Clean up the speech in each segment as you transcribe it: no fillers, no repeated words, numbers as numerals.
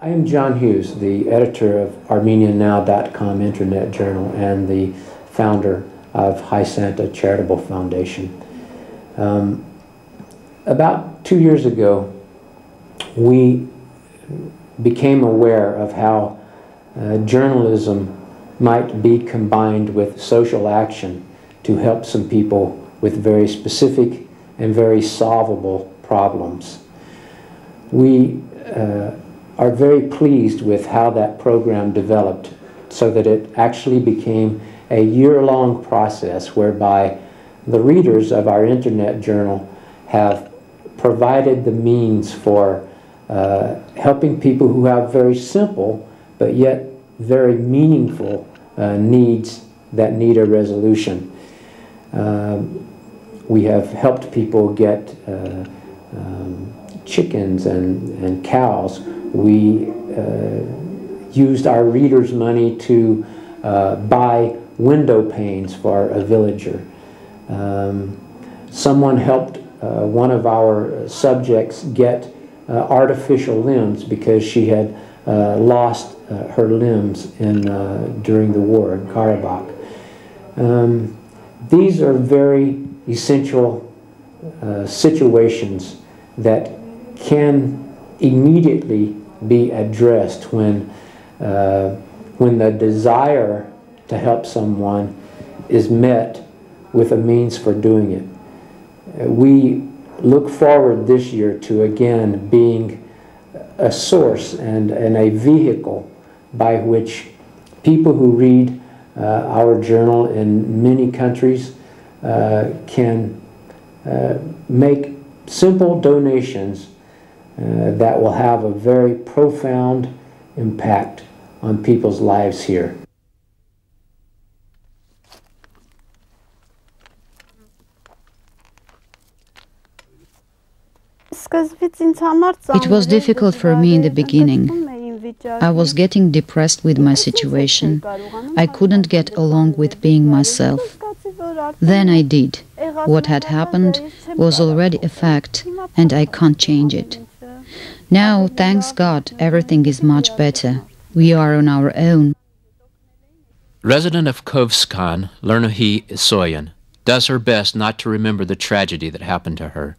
I am John Hughes, the editor of ArmenianNow.com internet journal and the founder of hay10 Charitable Foundation. About 2 years ago, we became aware of how journalism might be combined with social action to help some people with very specific and very solvable problems. We are very pleased with how that program developed, so that it actually became a year-long process whereby the readers of our internet journal have provided the means for helping people who have very simple but yet very meaningful needs that need a resolution. We have helped people get chickens and cows. We used our readers' money to buy window panes for a villager. Someone helped one of our subjects get artificial limbs because she had lost her limbs during the war in Karabakh. These are very essential situations that can immediately be addressed when the desire to help someone is met with a means for doing it. We look forward this year to again being a source and a vehicle by which people who read our journal in many countries can make simple donations that will have a very profound impact on people's lives here. It was difficult for me in the beginning. I was getting depressed with my situation. I couldn't get along with being myself. Then I did. What had happened was already a fact, and I can't change it. Now, thanks God, everything is much better. We are on our own. Resident of Kovskan, Lernahi Soyan, does her best not to remember the tragedy that happened to her.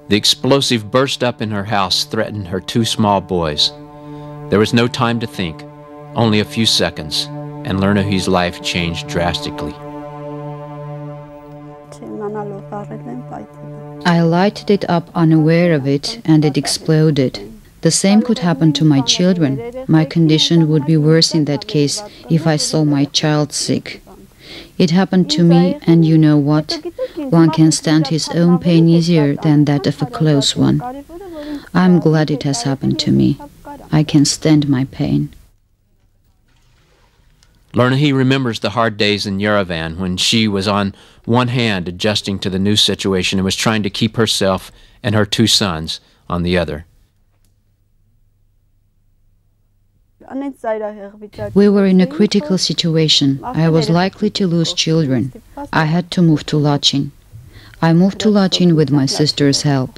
The explosive burst up in her house threatened her two small boys. There was no time to think, only a few seconds, and Lernahi's life changed drastically. I lighted it up unaware of it, and it exploded. The same could happen to my children. My condition would be worse in that case if I saw my child sick. It happened to me, and you know what? One can stand his own pain easier than that of a close one. I'm glad it has happened to me. I can stand my pain. Lernahi remembers the hard days in Yerevan when she was on one hand adjusting to the new situation and was trying to keep herself and her two sons on the other. We were in a critical situation. I was likely to lose children. I had to move to Lachin. I moved to Lachin with my sister's help.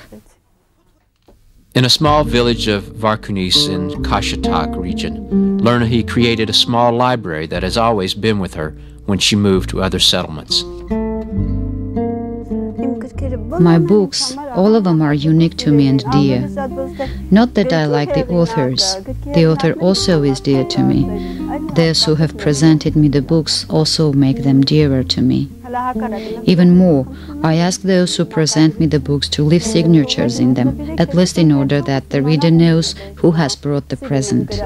In a small village of Varkunis in Kashatak region, Lernahi created a small library that has always been with her when she moved to other settlements. My books, all of them are unique to me and dear. Not that I like the authors. The author also is dear to me. Those who have presented me the books also make them dearer to me. Even more, I ask those who present me the books to leave signatures in them, at least in order that the reader knows who has brought the present.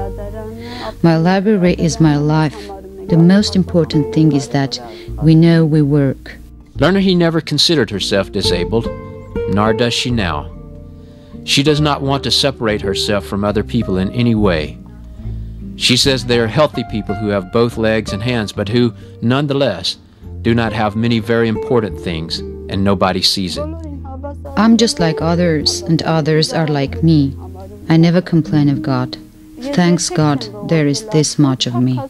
My library is my life. The most important thing is that we know we work. Lernahi never considered herself disabled, nor does she now. She does not want to separate herself from other people in any way. She says they are healthy people who have both legs and hands, but who, nonetheless, do not have many very important things, and nobody sees it. I'm just like others, and others are like me. I never complain of God. Thanks God, there is this much of me.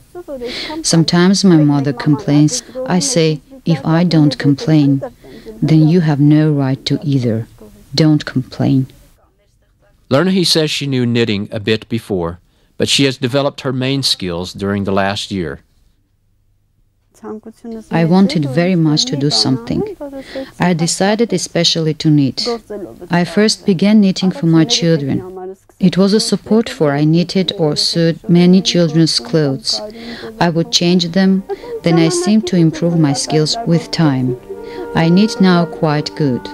Sometimes my mother complains. I say, if I don't complain, then you have no right to either. Don't complain. Lernahe says she knew knitting a bit before, but she has developed her main skills during the last year. I wanted very much to do something. I decided especially to knit. I first began knitting for my children. It was a support, for I knitted or sewed many children's clothes. I would change them, then I seemed to improve my skills with time. I knit now quite good.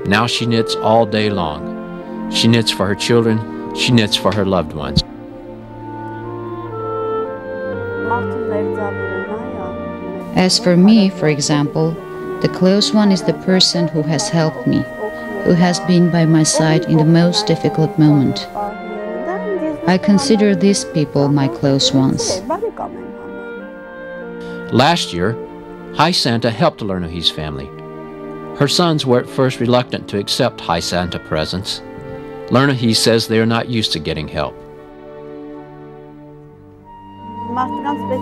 Now she knits all day long. She knits for her children, she knits for her loved ones. As for me, for example, the close one is the person who has helped me, who has been by my side in the most difficult moment. I consider these people my close ones. Last year, High Santa helped Lernahe's family. Her sons were at first reluctant to accept High Santa presents. Lernahe says they are not used to getting help.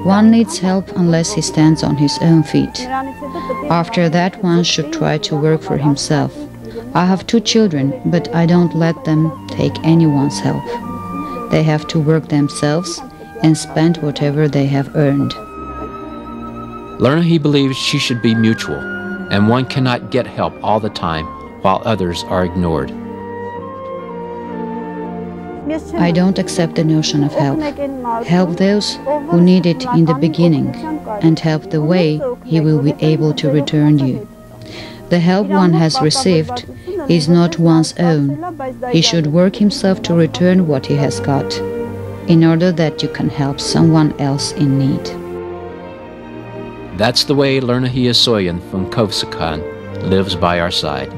One needs help unless he stands on his own feet. After that, one should try to work for himself. I have 2 children, but I don't let them take anyone's help. They have to work themselves and spend whatever they have earned. Lernahe believes she should be mutual, and one cannot get help all the time while others are ignored. I don't accept the notion of help. Help those who need it in the beginning, and help the way he will be able to return you. The help one has received is not one's own. He should work himself to return what he has got, in order that you can help someone else in need. That's the way Lernahe Asoyan from Kovsakan lives by our side.